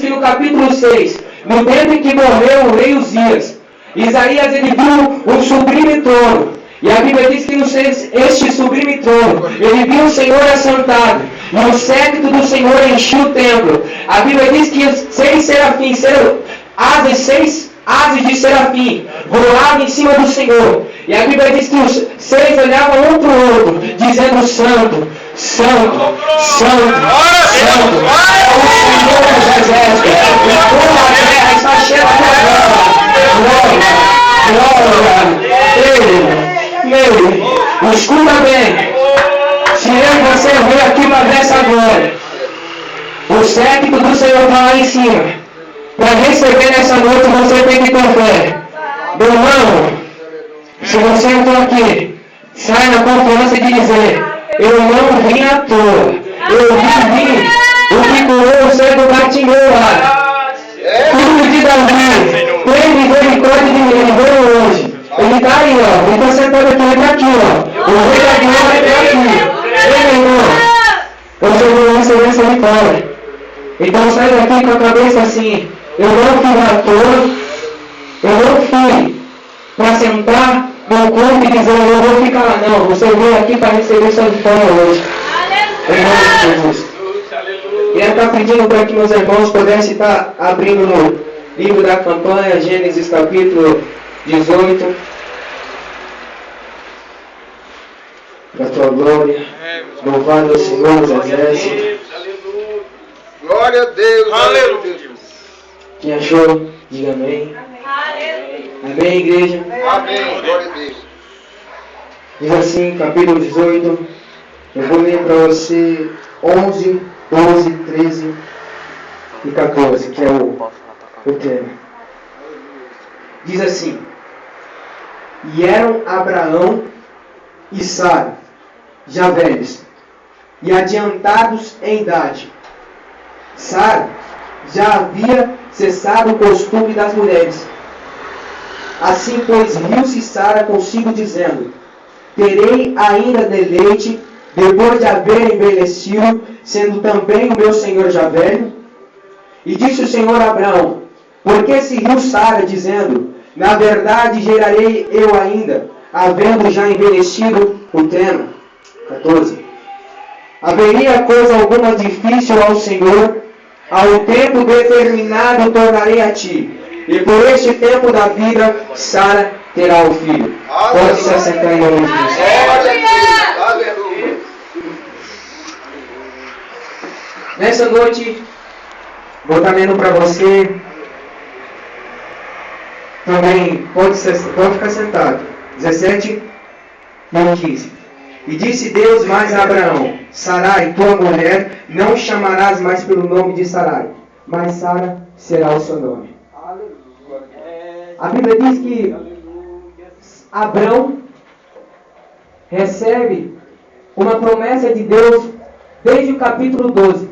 que no capítulo 6, no tempo em que morreu o rei Uzias, Isaías ele viu um sublime trono. E a Bíblia diz que este sublime trono, ele viu o Senhor assentado, e o séquito do Senhor enchia o templo. A Bíblia diz que os 6 serafins, seis asas de serafim, voavam em cima do Senhor. E a Bíblia diz que os 6 olhavam um para o outro, dizendo: Santo, Santo, Santo, Santo, é o Senhor dos exércitos, e toda a terra está cheia da glória. Glória, meu, escuta bem, se eu e você veio aqui para ver essa glória, o séquito do Senhor está lá em cima. Para receber nessa noite você tem que ter fé. Meu irmão, se você entrou aqui, sai na confiança de dizer: eu não vim à toa, eu vim o que curou o cego do Bartimeu lá. Filho de Davi, tem misericórdia de mim, ele veio hoje. Ele está aí, ó. Ele está sentado aqui, ele está aqui, ó. O rei da glória está aqui. Ei, meu irmão, você não receber essa vitória. Então sai daqui com a cabeça assim: eu não fui à toa, eu não fui para sentar no corpo e dizer: eu vou ficar lá. Não, você veio aqui para receber sua vitória hoje. Em nome de Jesus. E eu estou pedindo para que meus irmãos pudessem estar abrindo no livro da campanha, Gênesis capítulo 18. Para a tua glória. Louvado o Senhor dos exércitos. Glória a Deus. Aleluia. Quem achou, diga amém. Amém, igreja? Amém. Glória a Deus. Diz assim, capítulo 18. Eu vou ler para você 11, 12, 13 e 14, que é o tema. Diz assim: e eram Abraão e Sara, já velhos, e adiantados em idade. Sara já havia cessado o costume das mulheres. Assim, pois, riu-se Sara consigo, dizendo: terei ainda deleite, depois de haver envelhecido, sendo também o meu senhor já velho? E disse o Senhor a Abraão: por que se riu Sara, dizendo: na verdade gerarei eu ainda, havendo já envelhecido o tema? 14. Haveria coisa alguma difícil ao Senhor? Ao tempo determinado tornarei a ti, e por este tempo da vida Sara terá o filho. Pode se assentar em nome de Jesus. Aleluia. Nessa noite, vou estar lendo para você. Também pode ficar sentado. 17 e 15. E disse Deus mais a Abraão: Sarai, tua mulher, não chamarás mais pelo nome de Sarai, mas Sara será o seu nome. A Bíblia diz que Abraão recebe uma promessa de Deus desde o capítulo 12.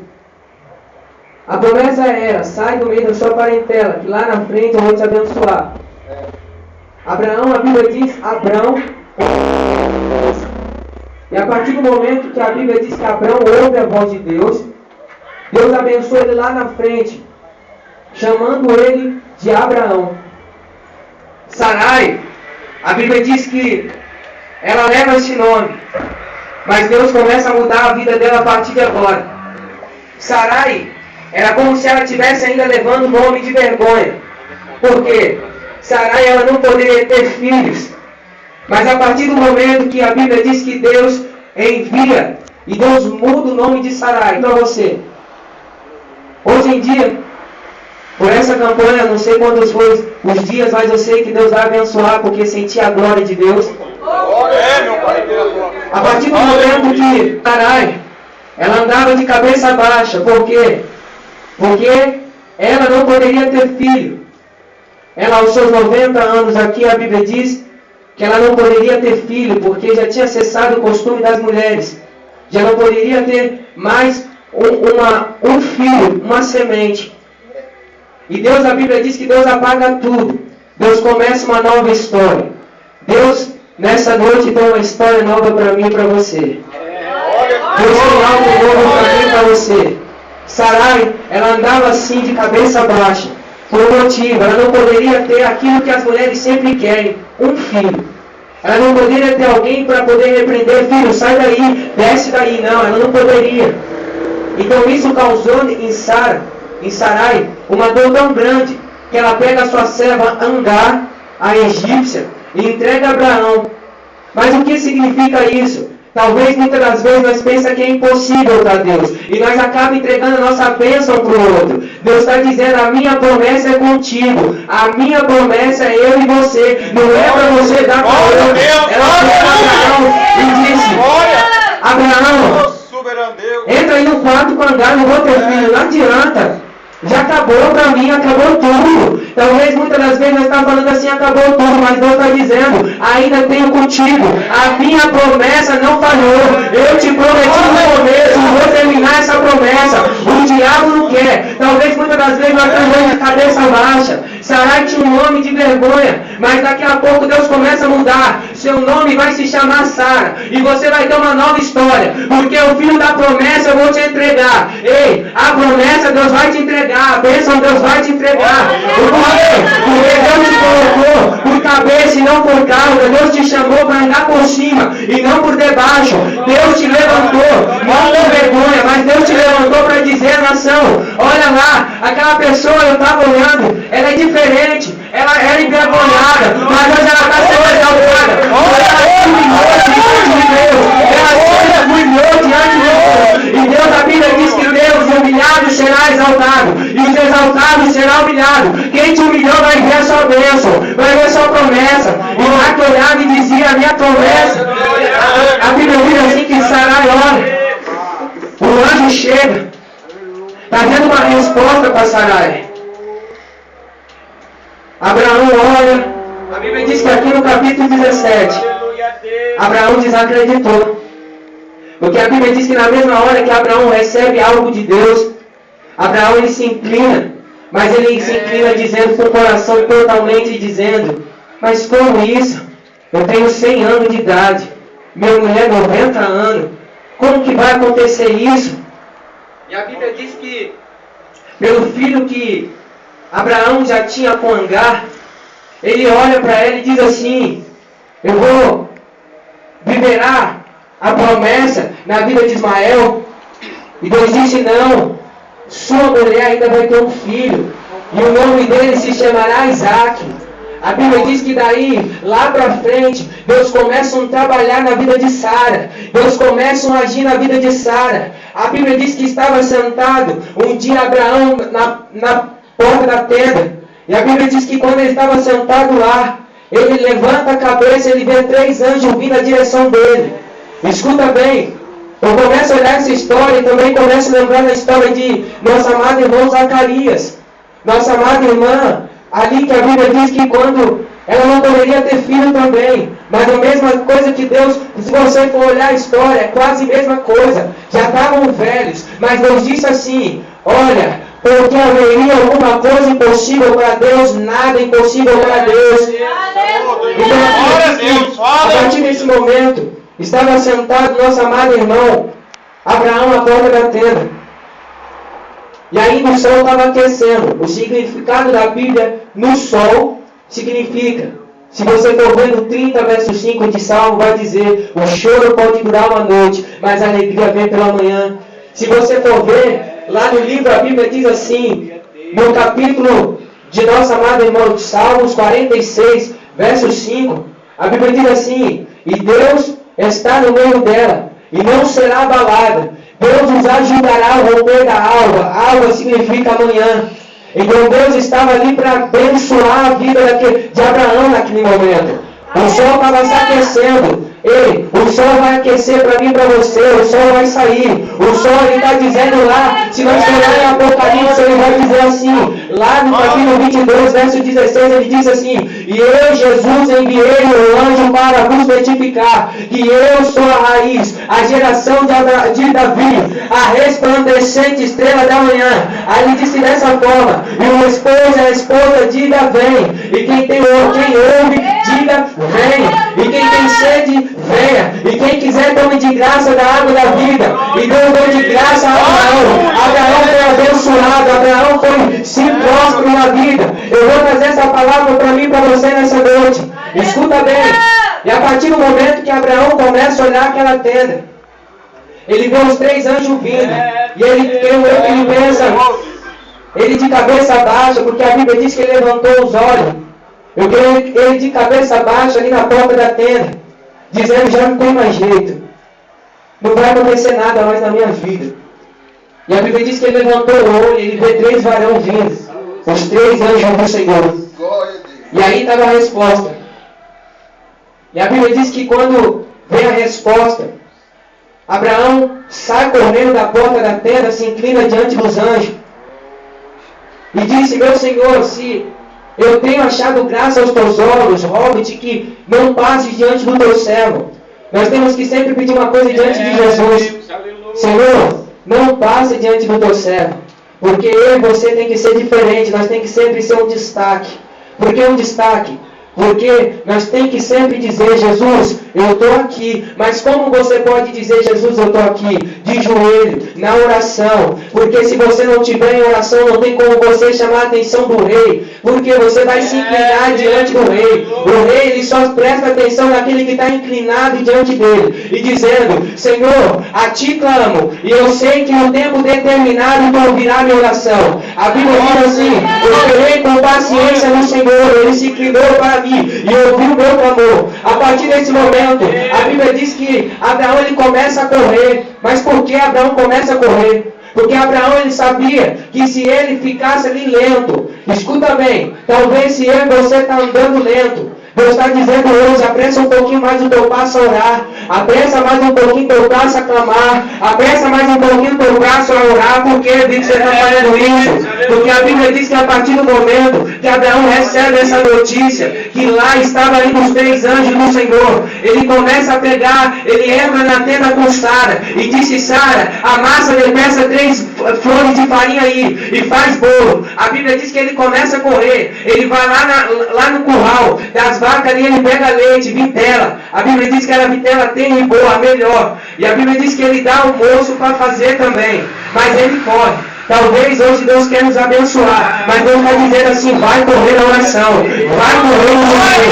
A promessa era: sai do meio da sua parentela, que lá na frente eu vou te abençoar. Abraão, a Bíblia diz, Abraão. E a partir do momento que a Bíblia diz que Abraão ouve a voz de Deus, Deus abençoa ele lá na frente, chamando ele de Abraão. Sarai, a Bíblia diz que ela leva esse nome, mas Deus começa a mudar a vida dela a partir de agora. Sarai era como se ela estivesse ainda levando o nome de vergonha. Por quê? Sarai ela não poderia ter filhos. Mas a partir do momento que a Bíblia diz que Deus envia e Deus muda o nome de Sarai para você. Hoje em dia, por essa campanha, não sei quantos foi os dias, mas eu sei que Deus vai abençoar porque senti a glória de Deus. A partir do momento que Sarai, ela andava de cabeça baixa. Por quê? Porque ela não poderia ter filho. Ela, aos seus 90 anos, aqui a Bíblia diz que ela não poderia ter filho, porque já tinha cessado o costume das mulheres. Já não poderia ter mais um filho, uma semente. E Deus, a Bíblia diz que Deus apaga tudo. Deus começa uma nova história. Deus, nessa noite, tem uma história nova para mim e para você. Deus tem algo novo para mim e para você. Sarai, ela andava assim de cabeça baixa, por um motivo, ela não poderia ter aquilo que as mulheres sempre querem, um filho. Ela não poderia ter alguém para poder repreender, filho, sai daí, desce daí, não, ela não poderia. Então isso causou em Sarai, uma dor tão grande, que ela pega a sua serva Agar, a egípcia, e entrega a Abraão. Mas o que significa isso? Talvez muitas das vezes nós pensamos que é impossível para Deus. E nós acabamos entregando a nossa bênção para o outro. Deus está dizendo, a minha promessa é contigo. A minha promessa é eu e você. Não é para você dar para o outro. Ela foi para Abraão e disse, Abraão, entra aí no quarto com Agar, não vou ter filho. Não adianta. Já acabou para mim, acabou tudo. Talvez muitas das vezes nós estamos falando assim, acabou tudo, mas Deus está dizendo, ainda tenho contigo. A minha promessa não falhou. Eu te prometi no começo, vou terminar essa promessa. O diabo não quer. Talvez muitas das vezes nós estamos de cabeça baixa. Sarai tinha um nome de vergonha, mas daqui a pouco Deus começa a mudar. Seu nome vai se chamar Sara. E você vai ter uma nova história. Porque o filho da promessa eu vou te entregar. Ei, a promessa Deus vai te entregar. A bênção Deus vai te entregar. Porque Deus te colocou por cabeça e não por cauda. Deus te chamou para andar por cima e não por debaixo. Deus te levantou, não com vergonha, mas Deus te levantou para dizer à nação, olha lá, aquela pessoa eu estava olhando, ela é diferente, ela era envergonhada, mas hoje ela está sendo exaltada. Ela se humilhou diante de Deus. Ela se humilhou diante de Deus. E Deus, a Bíblia diz que Deus, humilhado, será exaltado. E os exaltados será humilhado. Quem te humilhou vai ver a sua bênção, vai ver a sua promessa. E lá que olhava e dizia, a minha promessa. A Bíblia diz assim que Sarai olha. O anjo chega. Está dando uma resposta para Sarai. Abraão olha. A Bíblia diz que aqui no capítulo 17, Abraão desacreditou. Porque a Bíblia diz que na mesma hora que Abraão recebe algo de Deus, Abraão ele se inclina, mas ele se inclina dizendo com o coração totalmente dizendo, mas como isso? Eu tenho 100 anos de idade, minha mulher 90 anos, como que vai acontecer isso? E a Bíblia diz que pelo filho que Abraão já tinha com Agar, ele olha para ela e diz assim, eu vou viverá a promessa na vida de Ismael. E Deus disse, não, sua mulher ainda vai ter um filho, e o nome dele se chamará Isaac. A Bíblia diz que daí, lá para frente, Deus começa a trabalhar na vida de Sara. Deus começa a agir na vida de Sara. A Bíblia diz que estava sentado um dia Abraão na porta da tenda. E a Bíblia diz que quando ele estava sentado lá, ele levanta a cabeça e ele vê 3 anjos vindo na direção dele. Escuta bem, eu começo a olhar essa história e também começo a lembrar da história de nossa amada irmã Zacarias. Nossa amada irmã, ali que a Bíblia diz que quando ela não poderia ter filho também, mas a mesma coisa que Deus, se você for olhar a história, é quase a mesma coisa. Já estavam velhos, mas Deus disse assim, olha, porque haveria alguma coisa impossível para Deus, nada impossível para Deus. Então, a partir desse momento, estava sentado nosso amado irmão, Abraão, à porta da tenda. E ainda o sol estava aquecendo. O significado da Bíblia no sol significa, se você for ver no 30 verso 5 de Salmo, vai dizer, o choro pode durar uma noite, mas a alegria vem pela manhã. Se você for ver, lá no livro a Bíblia diz assim, no capítulo de nossa amada irmã de Salmos 46, verso 5, a Bíblia diz assim, e Deus está no meio dela, e não será abalada. Deus nos ajudará ao romper da alva. Alva significa amanhã. Então Deus estava ali para abençoar a vida de Abraão naquele momento. O sol estava se aquecendo. Ei, o sol vai aquecer para mim e para você. O sol vai sair. O sol ele está dizendo lá, se nós olharmos em Apocalipse, ele vai dizer assim, lá no capítulo 22, verso 16, ele diz assim, e eu, Jesus, enviei o anjo para vos testificar que eu sou a raiz, a geração de Davi, a resplandecente estrela da manhã. Aí ele disse dessa forma, e o esposo, a esposa, diga vem. E quem ouve, diga vem. E quem tem sede, venha. E quem quiser, tome de graça da água da vida. E Deus deu de graça a Abraão. Abraão foi abençoado. Abraão foi se próspero na vida. Eu vou trazer essa palavra para mim e para você nessa noite. Escuta bem. E a partir do momento que Abraão começa a olhar aquela tenda, ele vê os 3 anjos vindo. E ele pensa, ele de cabeça baixa, porque a Bíblia diz que ele levantou os olhos. Eu creio ele de cabeça baixa ali na porta da tenda, dizendo, já não tem mais jeito. Não vai acontecer nada mais na minha vida. E a Bíblia diz que ele levantou o olho e ele vê 3 varões vindo. Os 3 anjos do Senhor. E aí estava a resposta. E a Bíblia diz que quando vem a resposta, Abraão sai correndo da porta da tenda, se inclina diante dos anjos. E disse, meu Senhor, se eu tenho achado graça aos teus olhos, rogo-te que não passes diante do teu servo. Nós temos que sempre pedir uma coisa diante de Jesus. Senhor, não passe diante do teu servo. Porque eu e você tem que ser diferente. Nós tem que sempre ser um destaque. Por que um destaque? Porque nós temos que sempre dizer, Jesus, eu estou aqui. Mas como você pode dizer, Jesus, eu estou aqui? De joelho, na oração. Porque se você não estiver em oração, não tem como você chamar a atenção do rei. Porque você vai se inclinar diante do rei. O rei, ele só presta atenção naquele que está inclinado diante dele. E dizendo, Senhor, a ti clamo. E eu sei que no tempo determinado tu ouvirás minha oração. A Bíblia diz assim, eu esperei com paciência no Senhor. Ele se inclinou para mim e ouviu o meu clamor. A partir desse momento, a Bíblia diz que Abraão ele começa a correr. Mas por que Abraão começa a correr? Porque Abraão ele sabia que se ele ficasse ali lento, escuta bem, talvez se eu e você está andando lento, Deus está dizendo hoje, apressa um pouquinho mais o teu passo a orar, apressa mais um pouquinho o teu passo a clamar, apressa mais um pouquinho o teu passo a orar, porque você está fazendo isso. Porque a Bíblia diz que a partir do momento que Abraão recebe essa notícia, que lá estava ali os 3 anjos do Senhor, ele começa a pegar, ele entra na tenda com Sara, e disse, Sara, amassa depressa 3 flores de farinha aí, e faz bolo. A Bíblia diz que ele começa a correr, ele vai lá no curral, das vacas ali, ele pega leite, vitela. A Bíblia diz que era vitela tem e boa, a melhor. E a Bíblia diz que ele dá almoço para fazer também, mas ele corre. Talvez hoje Deus quer nos abençoar, mas Deus vai dizer assim, vai correr na oração, vai correr no momento,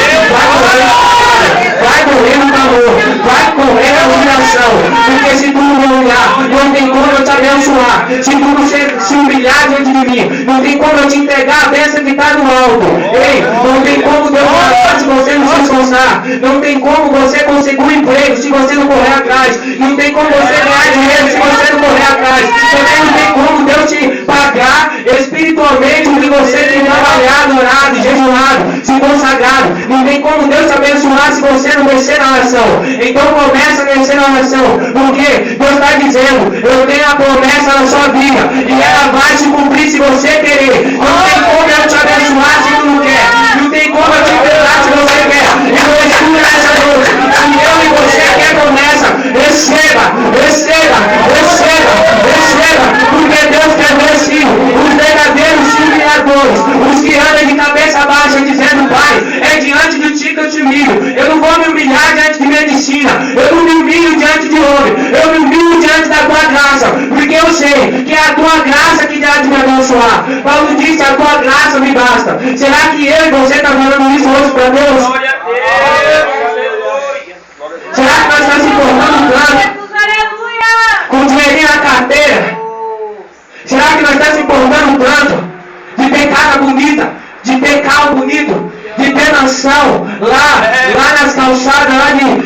vai correr no calor, vai correr na humilhação, porque se tu me humilhar, não tem como eu te abençoar. Se tu não se humilhar diante de mim, não tem como eu te entregar a bênção que está no alto. Ei, não tem como Deus falar se você não se esforçar, não tem como você conseguir um emprego se você não correr atrás, não tem como você ganhar dinheiro se você não correr atrás, também não tem como Deus te pagar espiritualmente o que você tem trabalhado, orado, jejuado, se consagrado. Não tem como Deus te abençoar se você não descer na oração. Então começa a descer na oração, porque Deus está dizendo, eu tenho a promessa na sua vida, e ela vai se cumprir se você querer. Não tem como eu te abençoar se tu não quer, não tem como eu te entregar se você quer. Então escuta nessa noite, se eu e você quer promessa, receba, receba, receba, receba, porque Deus quer ver sim os verdadeiros humilhadores, os que andam de cabeça baixa dizendo, Pai, é diante de ti que eu te humilho, eu não vou me humilhar diante de medicina, eu não me humilho diante de homem, eu me humilho diante da tua graça, porque eu sei que é a tua graça que dá de me abençoar. Paulo disse, a tua graça me basta. Será que eu e você estão falando isso hoje para Deus? Será que nós estamos se importando tanto com o dinheirinho na carteira? Será que nós estamos se importando tanto de ter casa bonita, de ter carro bonito, de ter mansão lá nas calçadas,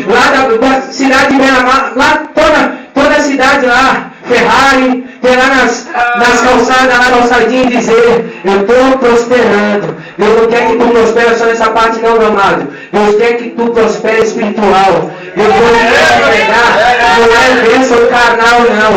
lá da cidade de Beira-Mar, lá toda a cidade lá, Ferrari, ter lá nas calçadas, lá calçadinha e dizer, eu estou prosperando. Deus não quer que tu prospere só nessa parte não, meu amado. Deus quer que tu prospere espiritual. Deus não quer te entregar, não é bênção carnal não.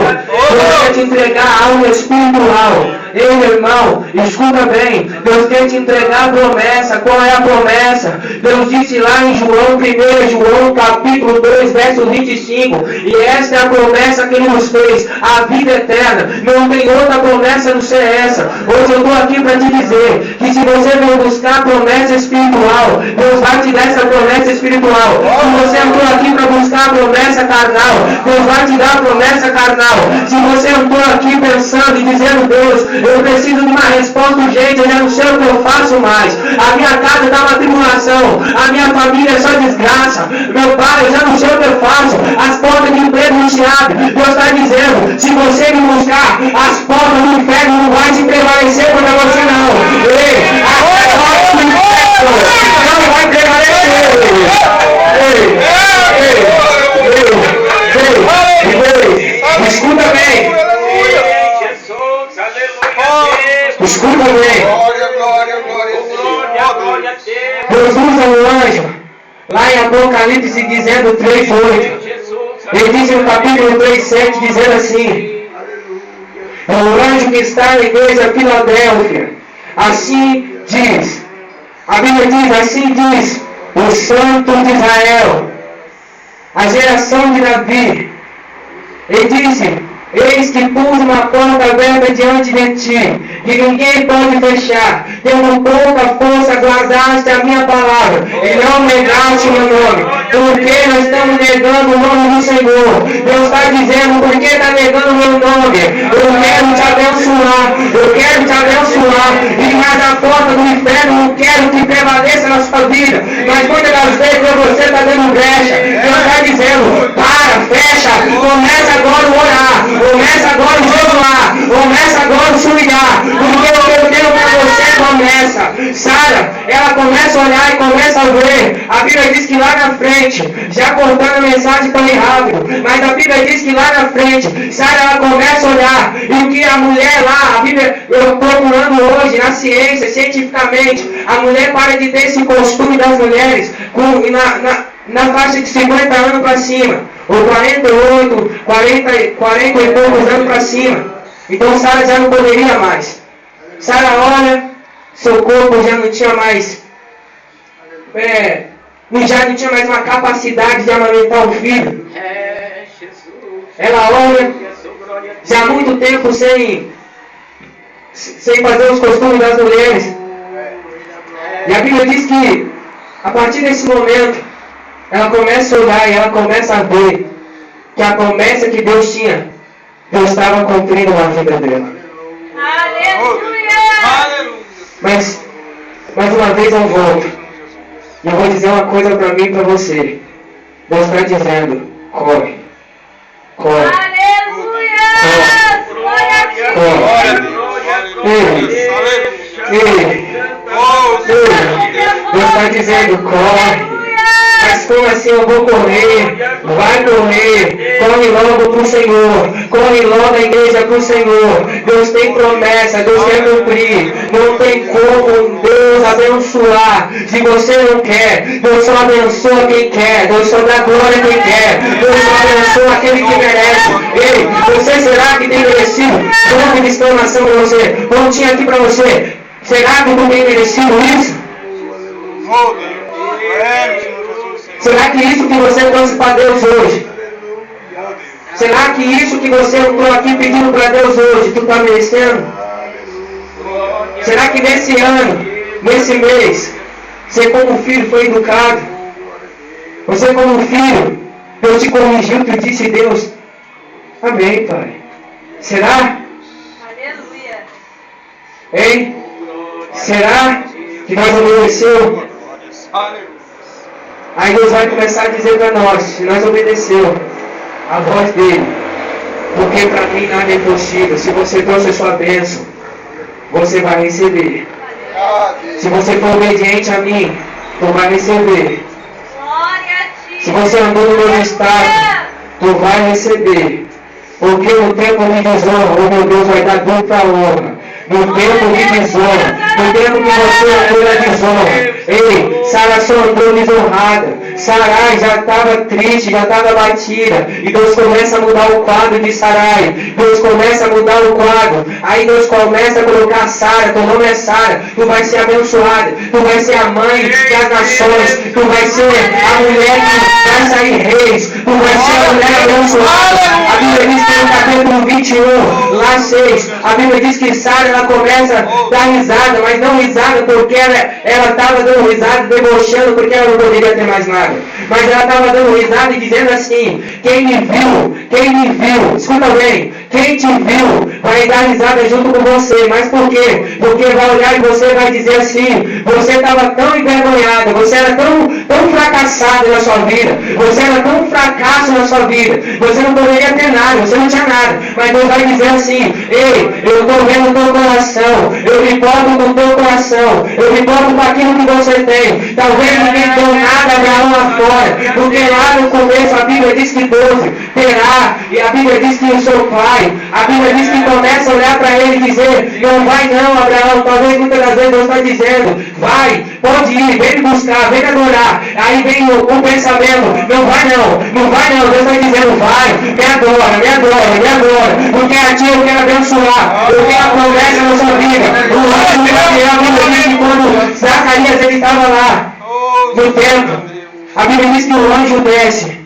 Deus quer te entregar algo espiritual. Ei, meu irmão, escuta bem. Deus quer te entregar a promessa. Qual é a promessa? Deus disse lá em João, 1 João, capítulo 2, verso 25. E esta é a promessa que Ele nos fez, a vida eterna. Não tem outra promessa a não ser essa. Hoje eu estou aqui para te dizer que se você for buscar a promessa espiritual, Deus vai te dar essa promessa espiritual. Se você entrou aqui para buscar a promessa carnal, Deus vai te dar a promessa carnal. Se você entrou aqui pensando e dizendo, Deus, eu preciso de uma resposta urgente, eu já não sei o que eu faço mais. A minha casa está uma tribulação, a minha família é só desgraça, meu pai, eu já não sei o que eu faço, as portas de emprego não se abrem. Deus está dizendo, se você me buscar, as portas do inferno não vai se prevalecer contra você não. Ei, as portas do inferno não vai prevalecer. Escuta bem. Escuta bem. Deus usa um anjo lá em Apocalipse dizendo 3:8. Ele diz no capítulo 3:7 dizendo assim: é o anjo que está na igreja Filadélfia. Assim diz, a Bíblia diz, assim diz o Santo de Israel, a geração de Davi. Ele disse: eis que pus uma porta aberta diante de ti, que ninguém pode fechar. Tendo pouca força guardaste a minha palavra, e não negaste o meu nome. Porque nós estamos negando o nome do Senhor. Deus está dizendo, por que está negando o meu nome? Eu quero te abençoar, eu quero te abençoar. E mais a porta do inferno, não quero que prevaleça na sua vida. Mas muitas das vezes você está dando brecha. Deus está dizendo, para, fecha, começa agora a orar. Começa agora o jejuar, começa agora o se humilhar, porque o que eu tenho para você é promessa. Sara, ela começa a olhar e começa a ver. A Bíblia diz que lá na frente, já cortando a mensagem tão rápido, mas a Bíblia diz que lá na frente, Sara, ela começa a olhar, e o que a mulher lá, a Bíblia, eu procurando hoje na ciência, cientificamente, a mulher para de ter esse costume das mulheres, na faixa de 50 anos para cima, ou 48, 40 e poucos anos para cima. Então Sara já não poderia mais. Sara olha, seu corpo já não tinha mais, já não tinha mais uma capacidade de amamentar um filho. Ela olha, já há muito tempo sem fazer os costumes das mulheres. E a Bíblia diz que a partir desse momento, ela começa a olhar e ela começa a ver que a promessa que Deus tinha, Deus estava cumprindo na vida dela. Aleluia! Mas, mais uma vez eu volto. E eu vou dizer uma coisa para mim e para você. Deus está dizendo, corre. Corre. Aleluia! Deus está dizendo, corre. Mas como assim eu vou correr? Vai correr. Corre logo para o Senhor. Corre logo a igreja para o Senhor. Deus tem promessa, Deus quer cumprir. Não tem como Deus abençoar se você não quer. Deus só abençoa quem quer. Deus só dá glória a quem quer. Deus só abençoa aquele que merece. Ei, você será que tem merecido? Ponto de exclamação para você. Pontinho aqui para você. Será que tu tem merecido isso? Será que isso que você trouxe para Deus hoje? Será que isso que você entrou aqui pedindo para Deus hoje, tu está merecendo? Será que nesse ano, nesse mês, você como filho foi educado? Você como filho, Deus te corrigiu, tu disse Deus, amém, Pai. Será? Aleluia! Hein? Será que nós obedeceu? Aí Deus vai começar a dizer para nós, se nós obedeceu a voz dele, porque para mim nada é impossível. Se você trouxe a sua bênção, você vai receber. Se você for obediente a mim, tu vai receber. Se você andou no meu estado, tu vai receber. Porque no tempo de desonra, o meu Deus vai dar dupla honra. No tempo de desonra, no tempo que você andou na desonra, Ei, Sara só andou desonrada. Sarai já estava triste, já estava batida. E Deus começa a mudar o quadro de Sarai. Deus começa a mudar o quadro. Aí Deus começa a colocar Sara. Teu nome é Sara. Tu vai ser abençoada. Tu vai ser a mãe das nações. Tu vai ser a mulher que vai sair reis. Tu vai ser a mulher abençoada. A Bíblia diz que no capítulo 21, lá 6, a Bíblia diz que Sara ela começa a dar risada, mas não risada porque ela estava dando risada, debochando, porque ela não poderia ter mais nada. Mas ela estava dando risada e dizendo assim: quem me viu, escuta bem, quem te viu vai dar risada junto com você. Mas por quê? Porque vai olhar e você vai dizer assim: você estava tão envergonhada, você era tão fracassado na sua vida, você era tão fracasso na sua vida, você não poderia ter nada, você não tinha nada. Mas Deus vai dizer assim: ei, eu estou vendo o teu coração, eu me importo com o teu coração, eu me importo com aquilo que você tem. Talvez não deu nada Abraão lá fora, porque lá no começo a Bíblia diz que Deus terá, e a Bíblia diz que o seu pai, a Bíblia diz que começa a olhar para ele e dizer: não vai não, Abraão. Talvez muitas das vezes Deus está dizendo: vai, pode ir, vem me buscar, vem me adorar. Aí vem o pensamento: não vai não. Deus está dizendo: vai, me adora, porque a ti eu quero abençoar, eu tenho a promessa na sua vida. O anjo Gabriel, a Bíblia diz que quando Zacarias ele estava lá no templo, a Bíblia diz que o anjo desce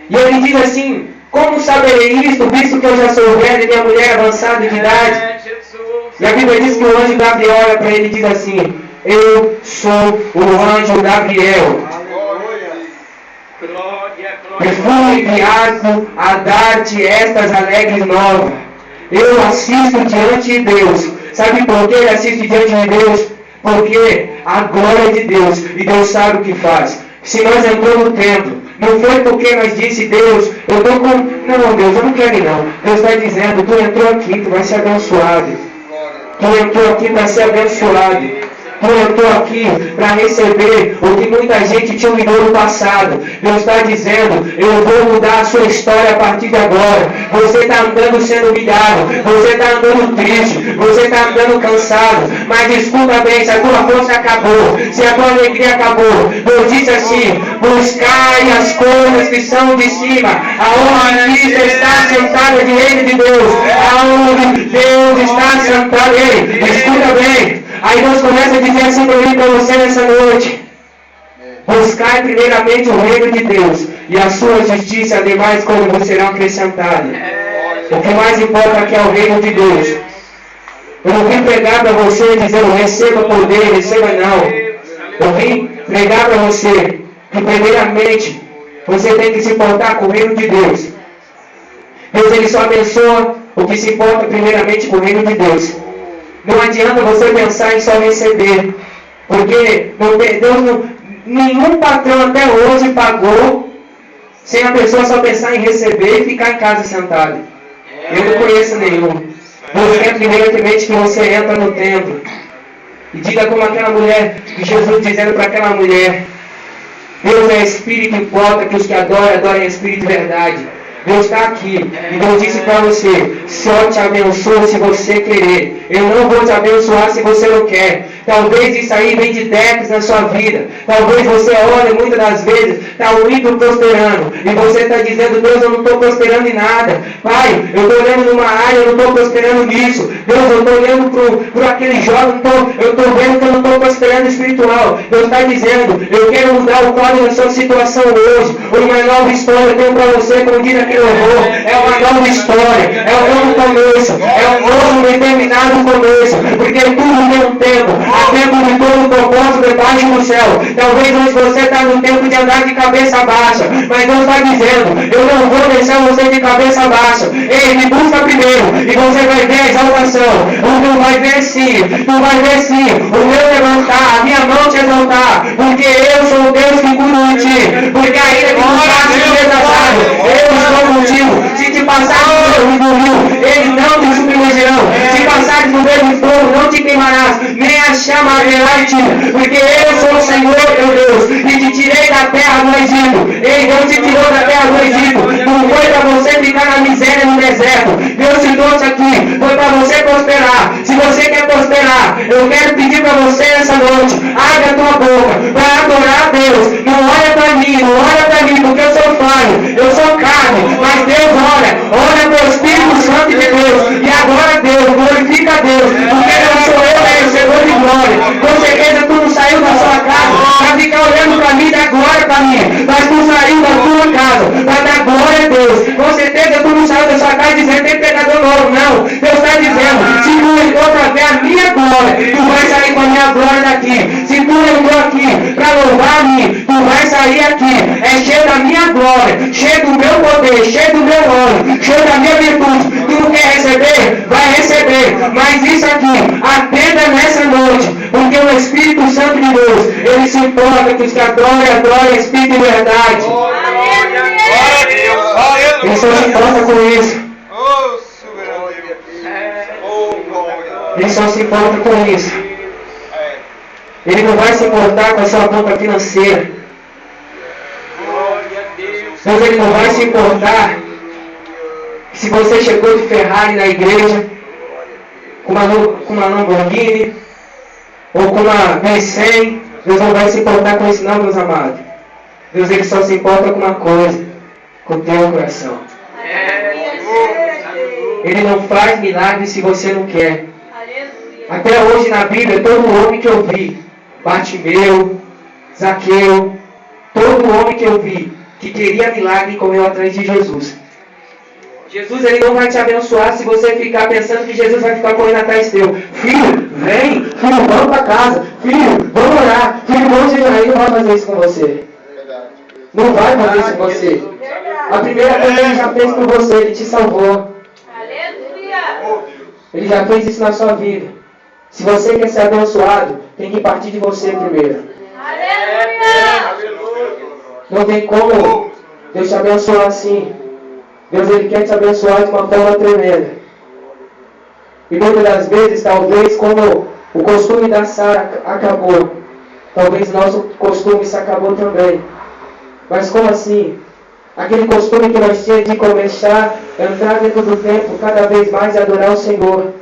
e ele diz assim: como saberei isto, visto que eu já sou velho e minha mulher avançada de idade? E a Bíblia diz que o anjo Gabriel olha para ele e diz assim: eu sou o anjo Gabriel, e fui enviado a dar-te estas alegres novas. Eu assisto diante de Deus. Sabe por que ele assiste diante de Deus? Porque a glória de Deus, e Deus sabe o que faz. Se nós entramos no templo, não foi porque nós disse: Deus, eu estou com... Não, Deus, eu não quero ir não. Deus está dizendo: tu entrou aqui, tu vai ser abençoado. Tu entrou aqui para ser abençoado. Tu entrou aqui para receber o que muita gente te humilhou no passado. Deus está dizendo: eu vou mudar a sua história a partir de agora. Você está andando sendo humilhado, você está andando triste, você está andando cansado. Mas escuta bem, se a tua força acabou, se a tua alegria acabou, Deus disse assim: buscai as coisas que são de cima, aonde Cristo está sentado diante de Deus, aonde Deus está sentado. Ei, escuta bem. Aí Deus começa a dizer assim para mim e para você nessa noite: buscai primeiramente o reino de Deus e a sua justiça, demais coisas vos serão acrescentadas. O que mais importa aqui é o reino de Deus. Eu não vim pregar para você dizendo: receba poder, receba não. Eu vim pregar para você que primeiramente você tem que se importar com o reino de Deus. Deus ele só abençoa o que se importa primeiramente com o reino de Deus. Não adianta você pensar em só receber, porque nenhum patrão até hoje pagou sem a pessoa só pensar em receber e ficar em casa sentado. Eu não conheço nenhum. Deus quer primeiramente que você entra no templo e diga como aquela mulher, que Jesus dizendo para aquela mulher: Deus é Espírito, importa que os que adorem Espírito e verdade. Deus está aqui, e Deus disse para você: só te abençoa se você querer. Eu não vou te abençoar se você não quer. Talvez isso aí vem de décadas na sua vida. Talvez você olhe muitas das vezes, está o ímpio prosperando, e você está dizendo: Deus, eu não estou prosperando em nada. Pai, eu estou olhando numa área, eu não estou prosperando nisso. Deus, eu estou olhando para aquele jovem, eu estou vendo que eu não estou prosperando espiritual. Deus está dizendo: eu quero mudar o quadro da sua situação hoje. Uma nova história eu tenho para você, como diz aquele horror. É uma nova história, é um novo começo, é um novo determinado começo, porque tudo tem um tempo. Há tempo de todo o propósito debaixo do céu. Talvez hoje você está no tempo de andar de cabeça baixa, mas Deus está dizendo: eu não vou deixar você de cabeça baixa. Ei, me busca primeiro e você vai ver a exaltação. Tu vai ver sim, o meu levantar, a minha mão te exaltar, porque eu sou o Deus que cuido de ti. Porque ainda que tu passes no desasado, eu estou contigo. Se te passares no rio, eles não te submergirão. Se passares no meio do fogo, não te queimarás, nem a chama arderá em ti. Porque eu sou o Senhor teu Deus, e te tirei da terra do Egito. Ei, Deus te tirou da terra do Egito. Não foi para você ficar na miséria no deserto. Deus te trouxe aqui, foi para você prosperar. Se você quer prosperar, eu quero pedir para você essa noite, abre a tua boca para adorar a Deus. Não olha para mim, não olha para mim, porque eu sou falho, eu sou carne, mas Deus olha para o Espírito Santo de Deus, e agora Deus, glorifica a Deus, porque não sou eu, merecedor de glória. Com certeza tu não saiu da sua casa para ficar olhando para mim e dar glória para mim, mas tu saiu da tua casa para dar glória a Deus. Com certeza tu não saiu da sua casa dizendo tem pecador novo, não. Deus está dizendo, se tu entrou para ver a minha glória, tu vai sair com a minha glória daqui. Se tu entrou aqui para louvar a mim, tu vai sair aqui, cheio da minha glória, cheio do meu poder, cheio do meu óleo, cheio da minha virtude. Tu não quer receber? Vai receber. Mas isso aqui, atenda nessa noite, porque o Espírito Santo de Deus, ele se importa que a glória é Espírito de verdade. Ele só se importa com isso. Ele só se importa com isso. Ele não vai se importar com a sua conta financeira. Deus, ele não vai se importar se você chegou de Ferrari na igreja, com uma Lamborghini, ou com uma B100. Deus não vai se importar com isso não, meus amados. Deus, ele só se importa com uma coisa, com o teu coração. Ele não faz milagre se você não quer. Até hoje na Bíblia, todo homem que eu vi, Bartimeu, Zaqueu, todo homem que eu vi que queria milagre correu atrás de Jesus. Jesus, ele não vai te abençoar se você ficar pensando que Jesus vai ficar correndo atrás teu. Filho, vem. Filho, vamos para casa. Filho, vamos orar. Filho, vamos jejuar. Ele não vai fazer isso com você. Não vai fazer isso com você. A primeira coisa ele já fez por você, ele te salvou. Ele já fez isso na sua vida. Se você quer ser abençoado, tem que partir de você primeiro. Não tem como Deus te abençoar assim. Deus, ele quer te abençoar de uma forma tremenda. E muitas das vezes, talvez, como o costume da Sara acabou, talvez nosso costume se acabou também. Mas como assim? Aquele costume que nós tínhamos de começar a entrar dentro do templo cada vez mais e adorar o Senhor.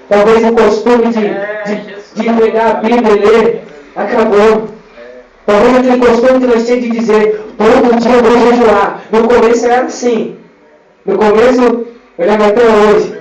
Talvez o costume de pegar a Bíblia e ler acabou. Talvez aquele costume que nós tínhamos de dizer, todo dia eu vou jejuar. No começo era assim. No começo, eu lembro até hoje,